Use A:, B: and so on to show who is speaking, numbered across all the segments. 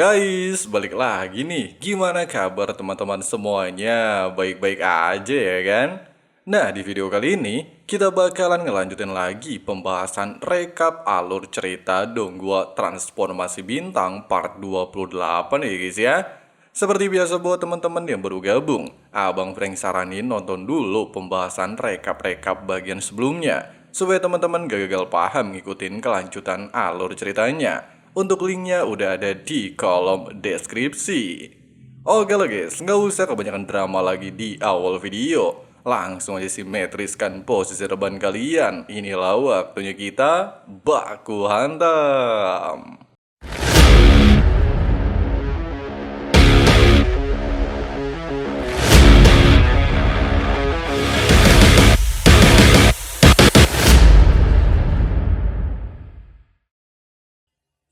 A: Guys, balik lagi nih. Gimana kabar teman-teman semuanya? Baik-baik aja ya kan? Nah, di video kali ini kita bakalan ngelanjutin lagi pembahasan rekap alur cerita Donghua Transformasi Bintang part 28 ya guys ya. Seperti biasa buat teman-teman yang baru gabung, Abang Frank saranin nonton dulu pembahasan rekap-rekap bagian sebelumnya supaya teman-teman gak gagal paham ngikutin kelanjutan alur ceritanya. Untuk linknya udah ada di kolom deskripsi. Oke lah guys, nggak usah kebanyakan drama lagi di awal video. Langsung aja simetriskan posisi reban kalian. Inilah waktunya kita baku hantam.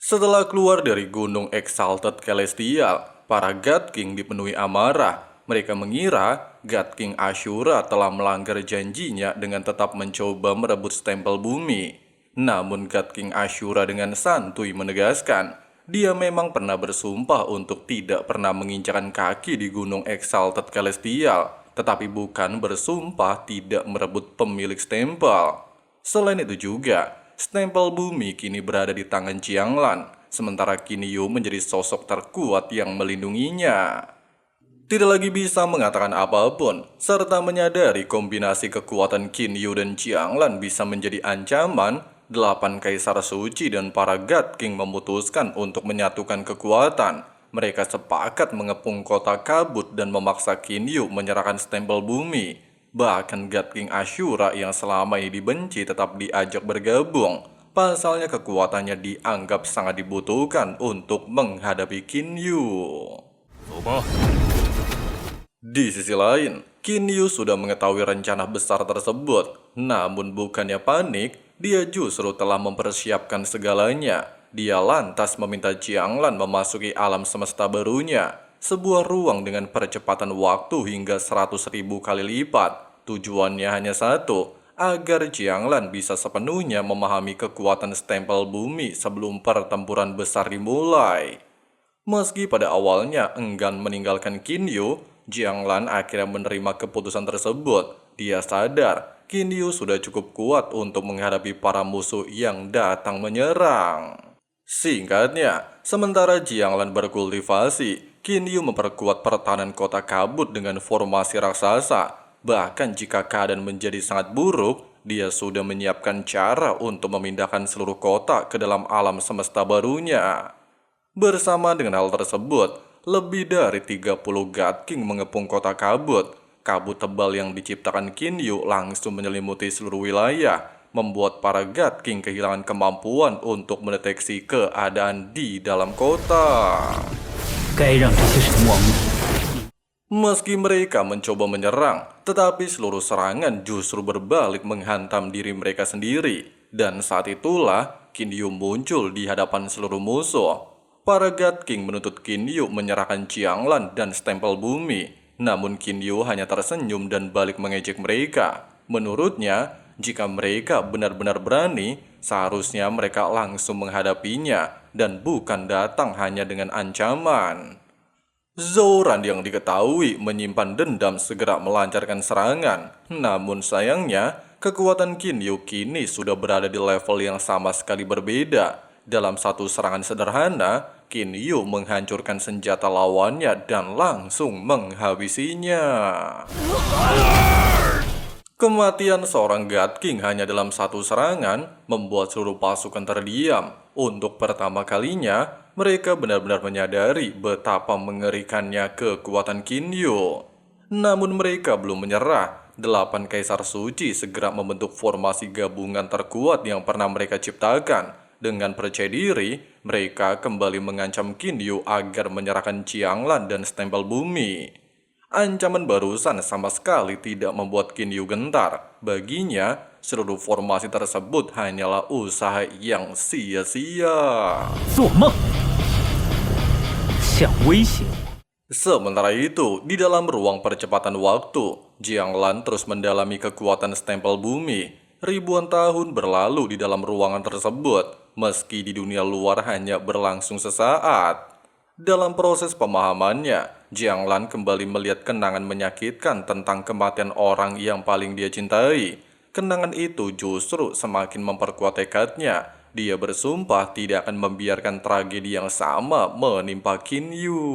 A: Setelah keluar dari Gunung Exalted Celestial, para God King dipenuhi amarah. Mereka mengira God King Ashura telah melanggar janjinya dengan tetap mencoba merebut stempel bumi. Namun God King Ashura dengan santuy menegaskan, dia memang pernah bersumpah untuk tidak pernah menginjakan kaki di Gunung Exalted Celestial, tetapi bukan bersumpah tidak merebut pemilik stempel. Selain itu juga, stempel bumi kini berada di tangan Jianglan, sementara Kinyu menjadi sosok terkuat yang melindunginya. Tidak lagi bisa mengatakan apapun, serta menyadari kombinasi kekuatan Kinyu dan Jianglan bisa menjadi ancaman, 8 Kaisar Suci dan para God King memutuskan untuk menyatukan kekuatan. Mereka sepakat mengepung kota kabut dan memaksa Kinyu menyerahkan stempel bumi. Bahkan God King Ashura yang selama ini dibenci tetap diajak bergabung. Pasalnya kekuatannya dianggap sangat dibutuhkan untuk menghadapi Kinyu. Di sisi lain, Kinyu sudah mengetahui rencana besar tersebut. Namun bukannya panik, dia justru telah mempersiapkan segalanya. Dia lantas meminta Jianglan memasuki alam semesta barunya. Sebuah ruang dengan percepatan waktu hingga 100.000 kali lipat. Tujuannya hanya satu, agar Jianglan bisa sepenuhnya memahami kekuatan stempel bumi sebelum pertempuran besar dimulai. Meski pada awalnya enggan meninggalkan Kinyu, Jianglan akhirnya menerima keputusan tersebut. Dia sadar Kinyu sudah cukup kuat untuk menghadapi para musuh yang datang menyerang. Singkatnya, sementara Jianglan berkultivasi, Kinyu memperkuat pertahanan kota kabut dengan formasi raksasa. Bahkan jika keadaan menjadi sangat buruk, dia sudah menyiapkan cara untuk memindahkan seluruh kota ke dalam alam semesta barunya. Bersama dengan hal tersebut, lebih dari 30 God King mengepung kota kabut. Kabut tebal yang diciptakan Kinyu langsung menyelimuti seluruh wilayah, membuat para God King kehilangan kemampuan untuk mendeteksi keadaan di dalam kota. Meski mereka mencoba menyerang, tetapi seluruh serangan justru berbalik menghantam diri mereka sendiri. Dan saat itulah Kinyu muncul di hadapan seluruh musuh. Para God King menuntut Kinyu menyerahkan Jianglan dan stempel bumi. Namun Kinyu hanya tersenyum dan balik mengejek mereka. Menurutnya, jika mereka benar-benar berani, seharusnya mereka langsung menghadapinya dan bukan datang hanya dengan ancaman. Zouran yang diketahui menyimpan dendam segera melancarkan serangan. Namun sayangnya, kekuatan Kinyu kini sudah berada di level yang sama sekali berbeda. Dalam satu serangan sederhana, Kinyu menghancurkan senjata lawannya dan langsung menghabisinya. Kematian seorang God King hanya dalam satu serangan membuat seluruh pasukan terdiam. Untuk pertama kalinya, mereka benar-benar menyadari betapa mengerikannya kekuatan Kinyu. Namun mereka belum menyerah. 8 Kaisar Suci segera membentuk formasi gabungan terkuat yang pernah mereka ciptakan. Dengan percaya diri, mereka kembali mengancam Kinyu agar menyerahkan Jianglan dan stempel bumi. Ancaman barusan sama sekali tidak membuat Kinyu gentar. Baginya, seluruh formasi tersebut hanyalah usaha yang sia-sia. Sementara itu, di dalam ruang percepatan waktu, Jianglan terus mendalami kekuatan stempel bumi. Ribuan tahun berlalu di dalam ruangan tersebut, meski di dunia luar hanya berlangsung sesaat. Dalam proses pemahamannya, Jiang Lan kembali melihat kenangan menyakitkan tentang kematian orang yang paling dia cintai. Kenangan itu justru semakin memperkuat tekadnya. Dia bersumpah tidak akan membiarkan tragedi yang sama menimpa Qin Yu.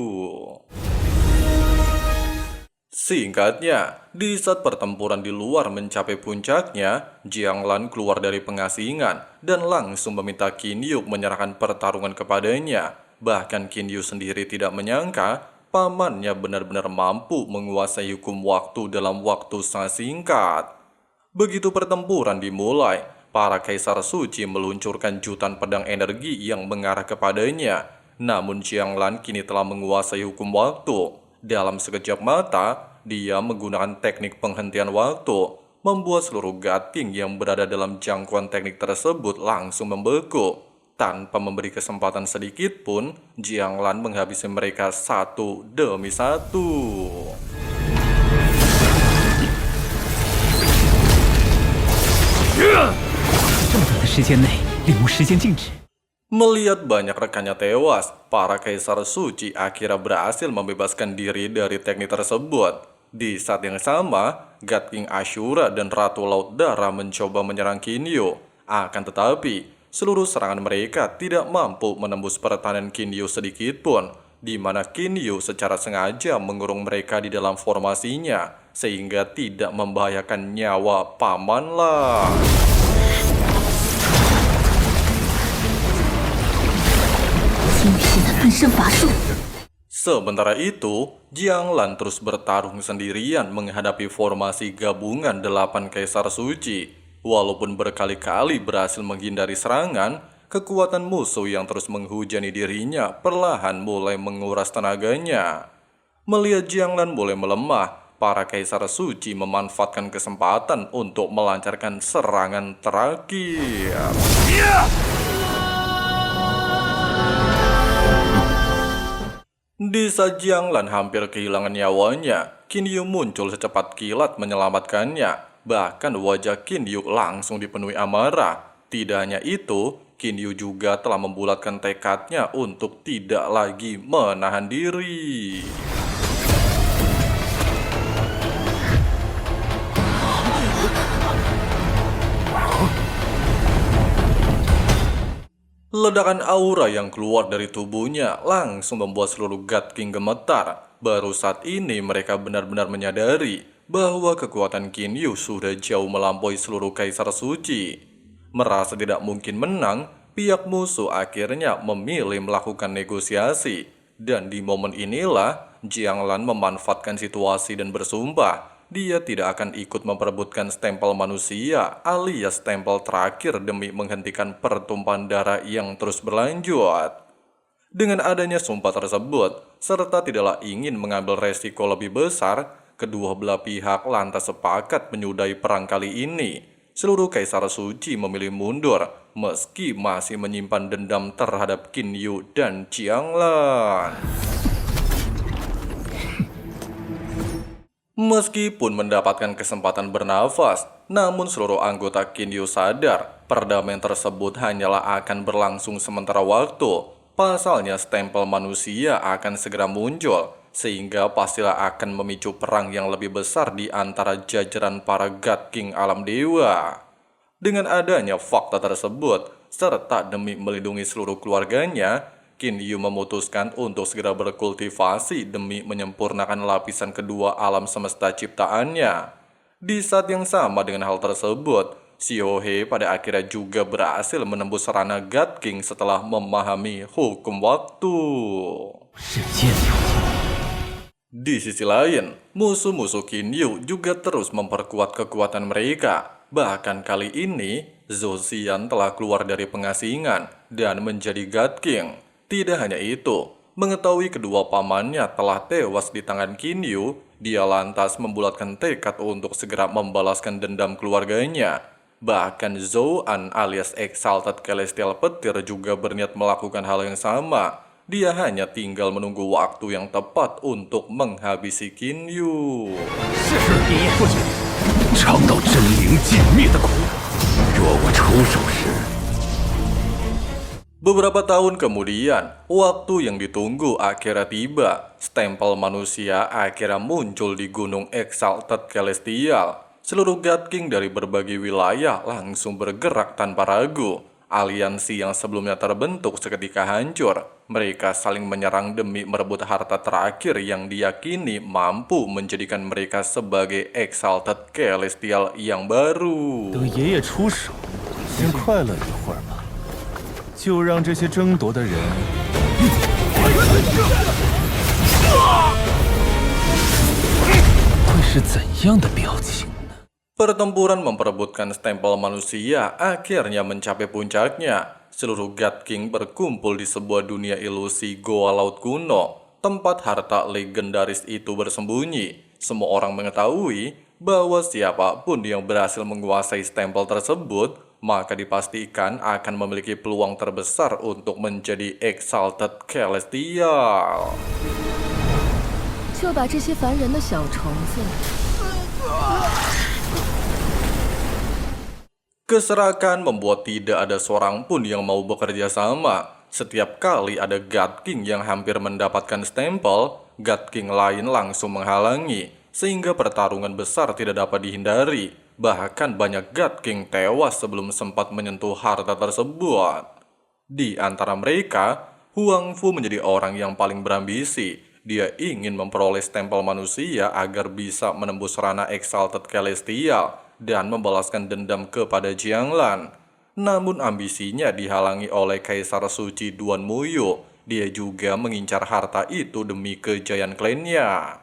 A: Singkatnya, di saat pertempuran di luar mencapai puncaknya, Jiang Lan keluar dari pengasingan dan langsung meminta Qin Yu menyerahkan pertarungan kepadanya. Bahkan Qin Yu sendiri tidak menyangka pamannya benar-benar mampu menguasai hukum waktu dalam waktu sangat singkat. Begitu pertempuran dimulai, para kaisar suci meluncurkan jutaan pedang energi yang mengarah kepadanya. Namun Jiang Lan kini telah menguasai hukum waktu. Dalam sekejap mata, dia menggunakan teknik penghentian waktu, membuat seluruh gating yang berada dalam jangkauan teknik tersebut langsung membeku. Tanpa memberi kesempatan sedikit pun, Jiang Lan menghabisi mereka satu demi satu. Melihat banyak rekannya tewas, para kaisar suci akhirnya berhasil membebaskan diri dari teknik tersebut. Di saat yang sama, God King Ashura dan Ratu Laut Darah mencoba menyerang Qin Yu. Akan tetapi, seluruh serangan mereka tidak mampu menembus pertahanan Qin Yu sedikit pun, di mana Qin Yu secara sengaja mengurung mereka di dalam formasinya, sehingga tidak membahayakan nyawa paman lah. Sementara itu, Jiang Lan terus bertarung sendirian menghadapi formasi gabungan 8 kaisar suci. Walaupun berkali-kali berhasil menghindari serangan, kekuatan musuh yang terus menghujani dirinya perlahan mulai menguras tenaganya. Melihat Jiang Lan mulai melemah, para kaisar suci memanfaatkan kesempatan untuk melancarkan serangan terakhir. Di saat Jiang Lan hampir kehilangan nyawanya, Qin Yu muncul secepat kilat menyelamatkannya. Bahkan wajah Qin Yu langsung dipenuhi amarah. Tidak hanya itu, Qin Yu juga telah membulatkan tekadnya untuk tidak lagi menahan diri. Ledakan aura yang keluar dari tubuhnya langsung membuat seluruh God King gemetar. Baru saat ini mereka benar-benar menyadari bahwa kekuatan Qin Yu sudah jauh melampaui seluruh kaisar suci. Merasa tidak mungkin menang, pihak musuh akhirnya memilih melakukan negosiasi. Dan di momen inilah, Jiang Lan memanfaatkan situasi dan bersumpah dia tidak akan ikut memperebutkan stempel manusia alias stempel terakhir demi menghentikan pertumpahan darah yang terus berlanjut. Dengan adanya sumpah tersebut, serta tidaklah ingin mengambil resiko lebih besar, kedua belah pihak lantas sepakat menyudahi perang kali ini. Seluruh kaisar suci memilih mundur, meski masih menyimpan dendam terhadap Qin Yu dan Jiang Lan. Meskipun mendapatkan kesempatan bernafas, namun seluruh anggota Qin Yu sadar perdamaian tersebut hanyalah akan berlangsung sementara waktu. Pasalnya stempel manusia akan segera muncul, sehingga pastilah akan memicu perang yang lebih besar di antara jajaran para God King alam dewa. Dengan adanya fakta tersebut, serta demi melindungi seluruh keluarganya, Qin Yu memutuskan untuk segera berkultivasi demi menyempurnakan lapisan kedua alam semesta ciptaannya. Di saat yang sama dengan hal tersebut, Xiao He pada akhirnya juga berhasil menembus ranah God King setelah memahami hukum waktu. Di sisi lain, musuh-musuh Qin Yu juga terus memperkuat kekuatan mereka. Bahkan kali ini, Zhou Xian telah keluar dari pengasingan dan menjadi God King. Tidak hanya itu, mengetahui kedua pamannya telah tewas di tangan Qin Yu, dia lantas membulatkan tekad untuk segera membalaskan dendam keluarganya. Bahkan Zhou An alias Exalted Celestial Petir juga berniat melakukan hal yang sama. Dia hanya tinggal menunggu waktu yang tepat untuk menghabisi Qin Yu. Beberapa tahun kemudian, waktu yang ditunggu akhirnya tiba. Stempel manusia akhirnya muncul di Gunung Exalted Celestial. Seluruh God King dari berbagai wilayah langsung bergerak tanpa ragu. Aliansi yang sebelumnya terbentuk seketika hancur. Mereka saling menyerang demi merebut harta terakhir yang diyakini mampu menjadikan mereka sebagai Exalted Celestial yang baru.
B: 等爷爷出手，先快乐一会儿吧。就让这些争夺的人会是怎样的表情呢？
A: Pertempuran memperebutkan stempel manusia akhirnya mencapai puncaknya. Seluruh God King berkumpul di sebuah dunia ilusi Goa Laut Kuno. Tempat harta legendaris itu bersembunyi. Semua orang mengetahui bahwa siapapun yang berhasil menguasai stempel tersebut, maka dipastikan akan memiliki peluang terbesar untuk menjadi Exalted Celestial.
C: 就把这些烦人的小虫子
A: Keserakan membuat tidak ada seorang pun yang mau bekerja sama. Setiap kali ada God King yang hampir mendapatkan stempel, God King lain langsung menghalangi, sehingga pertarungan besar tidak dapat dihindari. Bahkan banyak God King tewas sebelum sempat menyentuh harta tersebut. Di antara mereka, Huang Fu menjadi orang yang paling berambisi. Dia ingin memperoleh stempel manusia agar bisa menembus ranah Exalted Celestial dan membalaskan dendam kepada Jianglan. Namun ambisinya dihalangi oleh Kaisar Suci Duan Muyu. Dia juga mengincar harta itu demi kejayaan klannya.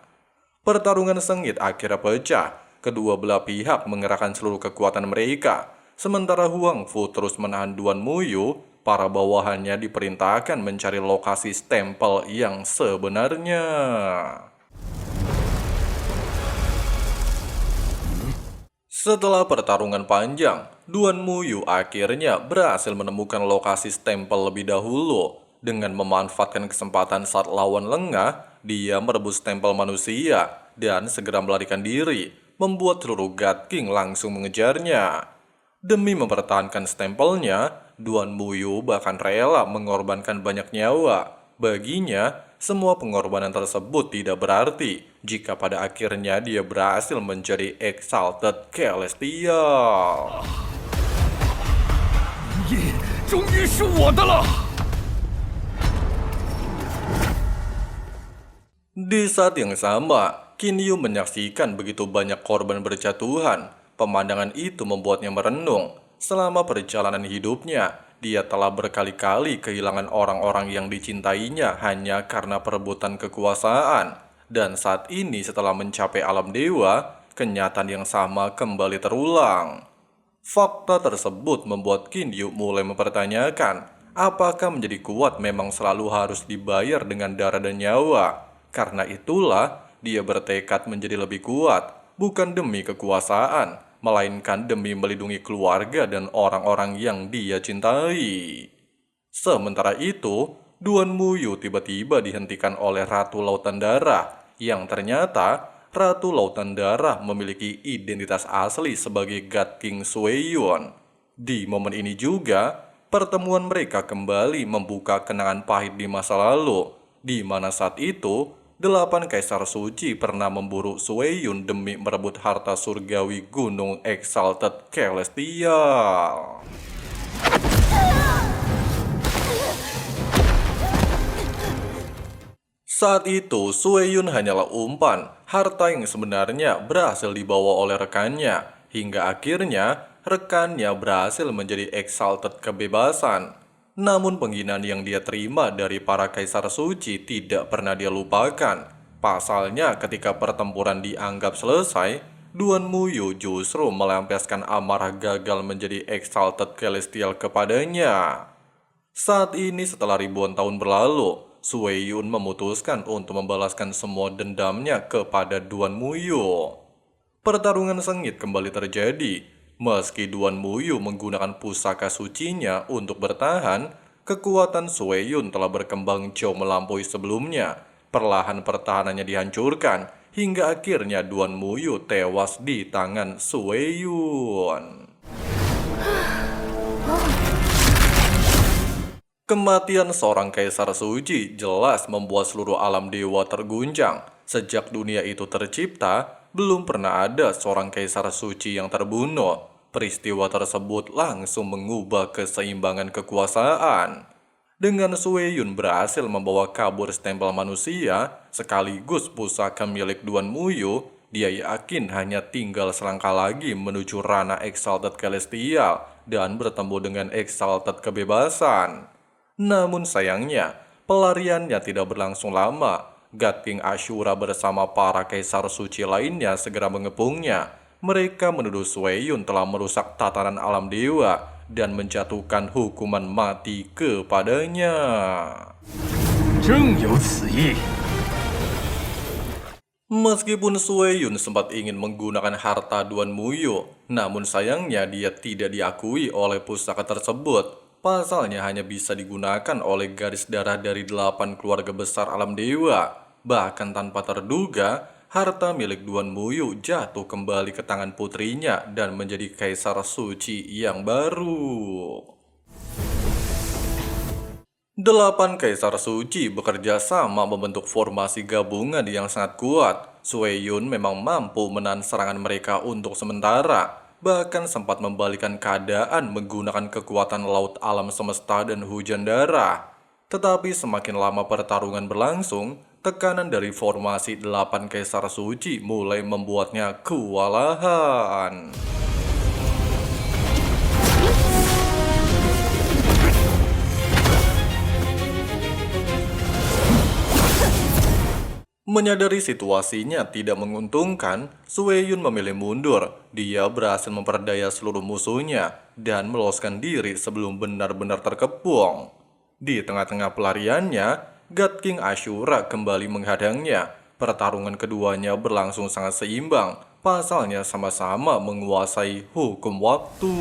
A: Pertarungan sengit akhirnya pecah. Kedua belah pihak mengerahkan seluruh kekuatan mereka. Sementara Huang Fu terus menahan Duan Muyu, para bawahannya diperintahkan mencari lokasi stempel yang sebenarnya. Setelah pertarungan panjang, Duan Muyu akhirnya berhasil menemukan lokasi stempel lebih dahulu. Dengan memanfaatkan kesempatan saat lawan lengah, dia merebut stempel manusia dan segera melarikan diri, membuat seluruh God King langsung mengejarnya. Demi mempertahankan stempelnya, Duan Muyu bahkan rela mengorbankan banyak nyawa. Baginya, semua pengorbanan tersebut tidak berarti jika pada akhirnya dia berhasil menjadi Exalted Celestial.
B: 夜终于是我的了。
A: Di saat yang sama, Qin Yu menyaksikan begitu banyak korban berjatuhan. Pemandangan itu membuatnya merenung. Selama perjalanan hidupnya, dia telah berkali-kali kehilangan orang-orang yang dicintainya hanya karena perebutan kekuasaan. Dan saat ini setelah mencapai alam dewa, kenyataan yang sama kembali terulang. Fakta tersebut membuat Qin Yu mulai mempertanyakan, apakah menjadi kuat memang selalu harus dibayar dengan darah dan nyawa? Karena itulah, dia bertekad menjadi lebih kuat, bukan demi kekuasaan, melainkan demi melindungi keluarga dan orang-orang yang dia cintai. Sementara itu, Duan Muyu tiba-tiba dihentikan oleh Ratu Lautan Darah, yang ternyata Ratu Lautan Darah memiliki identitas asli sebagai God King Sueyun. Di momen ini juga, pertemuan mereka kembali membuka kenangan pahit di masa lalu, di mana saat itu, 8 kaisar suci pernah memburu Sueyun demi merebut harta surgawi Gunung Exalted Celestial. Saat itu, Sueyun hanyalah umpan. Harta yang sebenarnya berhasil dibawa oleh rekannya, hingga akhirnya rekannya berhasil menjadi Exalted Kebebasan. Namun penghinaan yang dia terima dari para kaisar suci tidak pernah dia lupakan. Pasalnya ketika pertempuran dianggap selesai, Duan Muyu justru melampiaskan amarah gagal menjadi Exalted Celestial kepadanya. Saat ini setelah ribuan tahun berlalu, Sueyun memutuskan untuk membalaskan semua dendamnya kepada Duan Muyu. Pertarungan sengit kembali terjadi. Meski Duan Muyu menggunakan pusaka sucinya untuk bertahan, kekuatan Sueyun telah berkembang jauh melampaui sebelumnya. Perlahan pertahanannya dihancurkan, hingga akhirnya Duan Muyu tewas di tangan Sueyun. Kematian seorang kaisar suci jelas membuat seluruh alam dewa terguncang. Sejak dunia itu tercipta, belum pernah ada seorang kaisar suci yang terbunuh. Peristiwa tersebut langsung mengubah keseimbangan kekuasaan. Dengan Sui Yun berhasil membawa kabur stempel manusia, sekaligus pusaka milik Duan Muyu, dia yakin hanya tinggal selangkah lagi menuju ranah Exalted Celestial dan bertemu dengan Exalted Kebebasan. Namun sayangnya, pelariannya tidak berlangsung lama. God King Ashura bersama para kaisar suci lainnya segera mengepungnya. Mereka menuduh Sui Yun telah merusak tatanan alam dewa dan menjatuhkan hukuman mati kepadanya.
B: 正有此意。
A: Meskipun Sui Yun sempat ingin menggunakan harta Duan Muyu, namun sayangnya dia tidak diakui oleh pusaka tersebut. Pasalnya hanya bisa digunakan oleh garis darah dari 8 keluarga besar alam dewa. Bahkan tanpa terduga, harta milik Duan Muyu jatuh kembali ke tangan putrinya dan menjadi kaisar suci yang baru. 8 kaisar suci bekerja sama membentuk formasi gabungan yang sangat kuat. Sui Yun memang mampu menahan serangan mereka untuk sementara. Bahkan sempat membalikan keadaan menggunakan kekuatan laut alam semesta dan hujan darah. Tetapi semakin lama pertarungan berlangsung, tekanan dari formasi 8 kaisar suci mulai membuatnya kewalahan. Menyadari situasinya tidak menguntungkan, Sui Yun memilih mundur. Dia berhasil memperdaya seluruh musuhnya dan meloloskan diri sebelum benar-benar terkepung. Di tengah-tengah pelariannya, God King Ashura kembali menghadangnya. Pertarungan keduanya berlangsung sangat seimbang. Pasalnya sama-sama menguasai hukum waktu.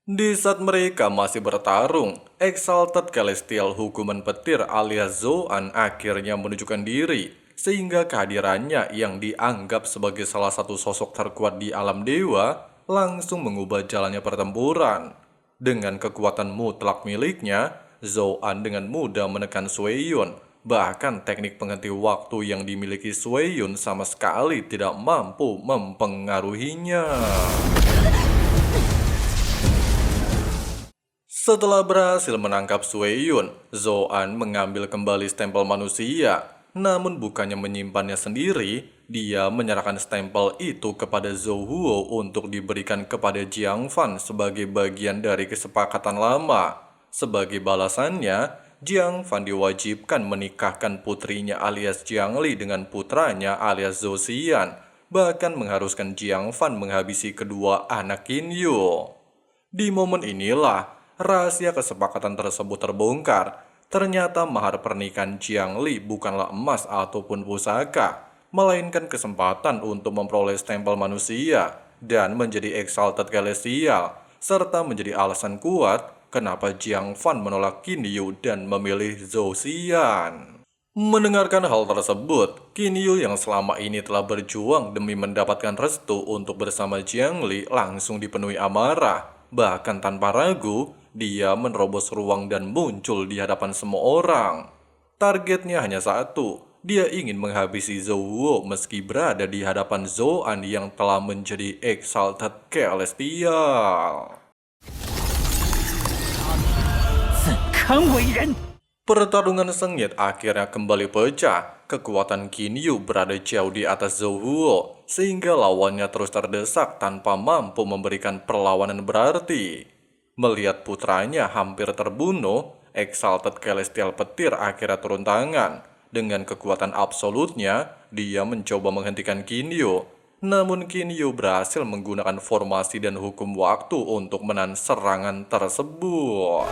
A: Di saat mereka masih bertarung, Exalted Celestial Hukuman Petir alias Zoan akhirnya menunjukkan diri, sehingga kehadirannya yang dianggap sebagai salah satu sosok terkuat di alam dewa langsung mengubah jalannya pertempuran. Dengan kekuatan mutlak miliknya, Zoan dengan mudah menekan Sui Yun. Bahkan teknik penghenti waktu yang dimiliki Sui Yun sama sekali tidak mampu mempengaruhinya. Setelah berhasil menangkap Sui Yun, Zoan mengambil kembali stempel manusia. Namun bukannya menyimpannya sendiri, dia menyerahkan stempel itu kepada Zhou Huo untuk diberikan kepada Jiang Fan sebagai bagian dari kesepakatan lama. Sebagai balasannya, Jiang Fan diwajibkan menikahkan putrinya alias Jiang Li dengan putranya alias Zhou Xian, bahkan mengharuskan Jiang Fan menghabisi kedua anak Qin Yu. Di momen inilah rahasia kesepakatan tersebut terbongkar. Ternyata mahar pernikahan Jiang Li bukanlah emas ataupun pusaka, melainkan kesempatan untuk memperoleh stempel manusia dan menjadi Exalted Celestial, serta menjadi alasan kuat kenapa Jiang Fan menolak Qin Yu dan memilih Zhou Xian. Mendengarkan hal tersebut, Qin Yu yang selama ini telah berjuang demi mendapatkan restu untuk bersama Jiang Li langsung dipenuhi amarah. Bahkan tanpa ragu, dia menerobos ruang dan muncul di hadapan semua orang. Targetnya hanya satu, dia ingin menghabisi Zhou Huo meski berada di hadapan Zoan yang telah menjadi Exalted Celestial. Pertarungan sengit akhirnya kembali pecah. Kekuatan Qin Yu berada jauh di atas Zhou Huo, sehingga lawannya terus terdesak tanpa mampu memberikan perlawanan berarti. Melihat putranya hampir terbunuh, Exalted Celestial Petir akhirnya turun tangan. Dengan kekuatan absolutnya, dia mencoba menghentikan Qin Yu. Namun Qin Yu berhasil menggunakan formasi dan hukum waktu untuk menahan serangan tersebut.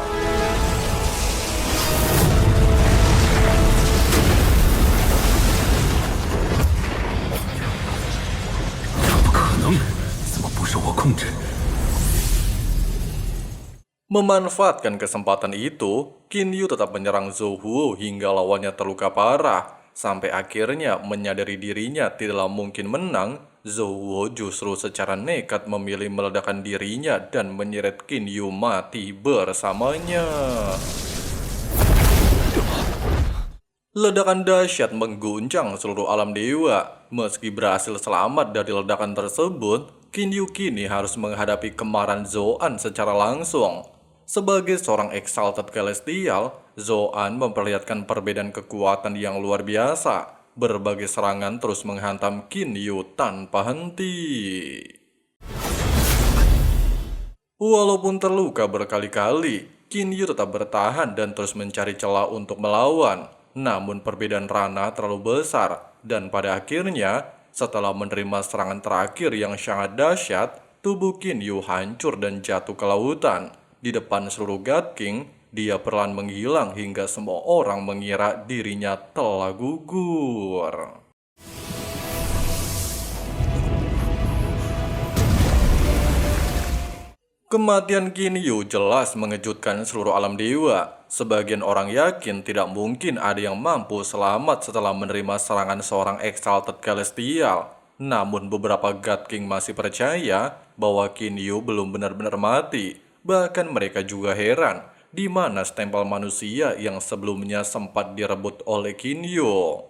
A: Memanfaatkan kesempatan itu, Qin Yu tetap menyerang Zhou Huo hingga lawannya terluka parah. Sampai akhirnya menyadari dirinya tidaklah mungkin menang, Zhou justru secara nekat memilih meledakkan dirinya dan menyeret Qin Yu mati bersamanya. Ledakan dahsyat mengguncang seluruh alam dewa. Meski berhasil selamat dari ledakan tersebut, Qin Yu kini harus menghadapi kemarahan Zhou-an secara langsung. Sebagai seorang Exalted Celestial, Zhou-an memperlihatkan perbedaan kekuatan yang luar biasa. Berbagai serangan terus menghantam Qin Yu tanpa henti. Walaupun terluka berkali-kali, Qin Yu tetap bertahan dan terus mencari celah untuk melawan. Namun perbedaan ranah terlalu besar, dan pada akhirnya, setelah menerima serangan terakhir yang sangat dahsyat, tubuh Qin Yu hancur dan jatuh ke lautan. Di depan seluruh God King, dia perlahan menghilang hingga semua orang mengira dirinya telah gugur. Kematian Qin Yu jelas mengejutkan seluruh alam dewa. Sebagian orang yakin tidak mungkin ada yang mampu selamat setelah menerima serangan seorang Exalted Celestial. Namun beberapa God King masih percaya bahwa Qin Yu belum benar-benar mati. Bahkan mereka juga heran di mana stempel manusia yang sebelumnya sempat direbut oleh Qin Yu.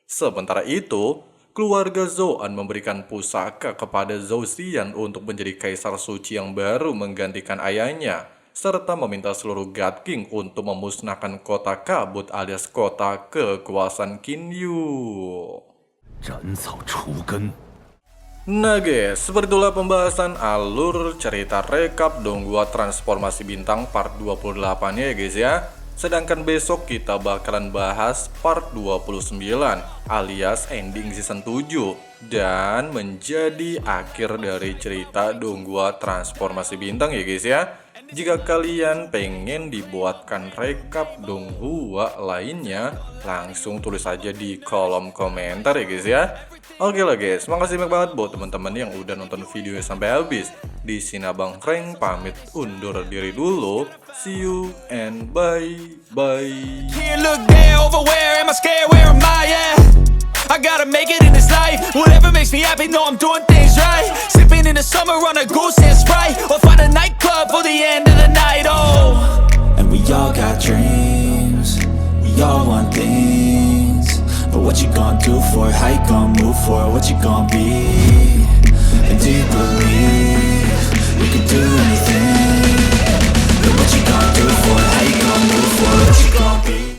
A: Sementara itu, keluarga Zhou-an memberikan pusaka kepada Zhou Xian untuk menjadi kaisar suci yang baru menggantikan ayahnya, serta meminta seluruh God King untuk memusnahkan kota kabut alias kota kekuasaan Qin Yu.
B: 斩草除根。
A: Nah guys, seperti itulah pembahasan alur cerita rekap Donghua Transformasi Bintang part 28 ya guys ya. Sedangkan besok kita bakalan bahas part 29 alias ending season 7 dan menjadi akhir dari cerita Donghua Transformasi Bintang ya guys ya. Jika kalian pengen dibuatkan rekap Donghua lainnya, langsung tulis aja di kolom komentar ya guys ya. Oke lah guys, makasih banyak banget buat teman-teman yang udah nonton videonya sampai habis. Di sini Abang Frank pamit undur diri dulu. See you and bye.
D: Here, look there, over where am I scared? Where am I at? I gotta make it in this life. Whatever makes me happy, know I'm doing things right. Sipping in the summer on a goose and Sprite, or find a nightclub for the end of the night. Oh, and we all got dreams. We all want things. But what you gonna do for it? How you gonna move for it? What you gonna be? And do you believe you can do anything? But what you gonna do for it? How you gonna move for it? What you gonna be?